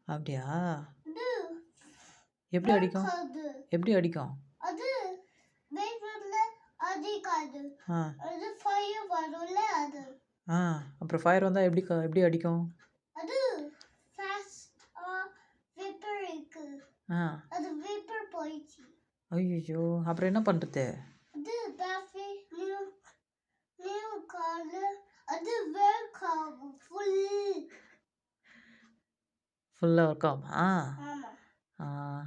அப்படியா? அது எப்படி அடிக்கும்? வேர்க்காது. எப்படி அடிக்கும்? அது பேஸ்மெண்ட்ல அடிக்காது. ஆ அது ஃபயர் வரும்ல அது. ஆ அப்புறம் ஃபயர் வந்தால் எப்படி அடிக்கும்? அது ஃபாஸ்ட் வேப்பர் இருக்கு. ஆ அது வேப்பர் போயிடுச்சு. ஐயோ அப்புறம் என்ன பண்ணுறது? அது பேட்டரி நியூ நியூ கார்ல அது வேர்க்காகும் ஃபுல்லாக ஒர்க் ஆகுமா? ஆமா.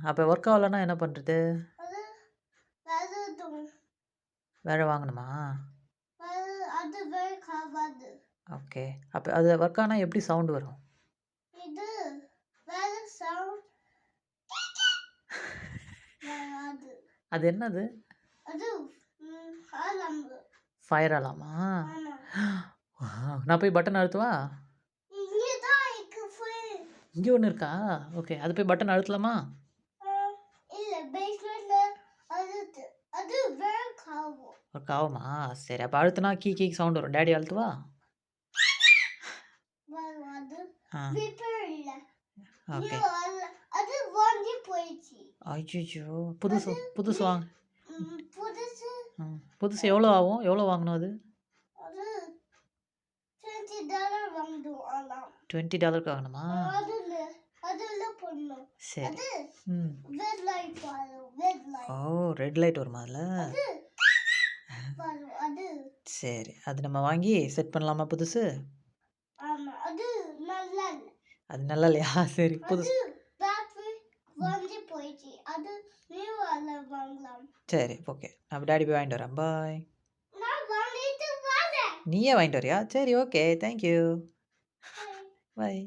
அப்போ ஒர்க் ஆகலைன்னா என்ன பண்ணுறது? அது வேறு வேறு வாங்கணுமா? அது வேர்க்காகாது. ஓகே. அப்போ அது ஒர்க் ஆனால் எப்படி சவுண்டு வரும்? இது வேறு சவுண்ட் வராது. அது என்னது? அது அலாம். ஃபயர் அலாமா? ஆமா. நான் போய் பட்டன் அழுத்துவா? இங்கே தான் இருக்கு ஃபுல். இங்கே ஒன்று இருக்கா? ஓகே அது போய் பட்டன் அழுத்தலாமா? இல்ல பேஸ்மெண்ட்ல அது அது வேர்க்காகும். ஒர்க் ஆகுமா? சரி அப்போ அழுத்தினா கீ சவுண்ட் வரும். டேடி அழுத்துவா? வராது. ஆ வேப்பர் இல்ல. ஓகே. அது வாங்கி போயிடுச்சு. ஐயோ புதுசு வாங்க. புதுசு புதுசு எவ்வளோ ஆகும்? எவ்வளோ வாங்கணும் அது? அது $20 வாங்கிடும். அலாம். $20 வாங்கணுமா? அதுல பொண்ணும். சரி. அது ரெட் லைட் வரும். ரெட் லைட் வருமா அதில்? அது வரும். அது சரி அது நம்ம வாங்கி செட் பண்ணலாமா புதுசு? ஆமா. அது நல்லா இல்ல. அது நல்லா இல்லையா? சரி புதுசு. அது பேட்டரி வாங்கி போயிடுச்சு. அது நியூ அலாம் வாங்கலாம். சரி ஓகே நான் டேடி போய் வாங்கிட்டு வரேன். பாய். நான் வாங்கிட்டு வரேன். நீயே வாங்கிட்டு வரியா? சரி ஓகே தேங்க்யூ. பாய்.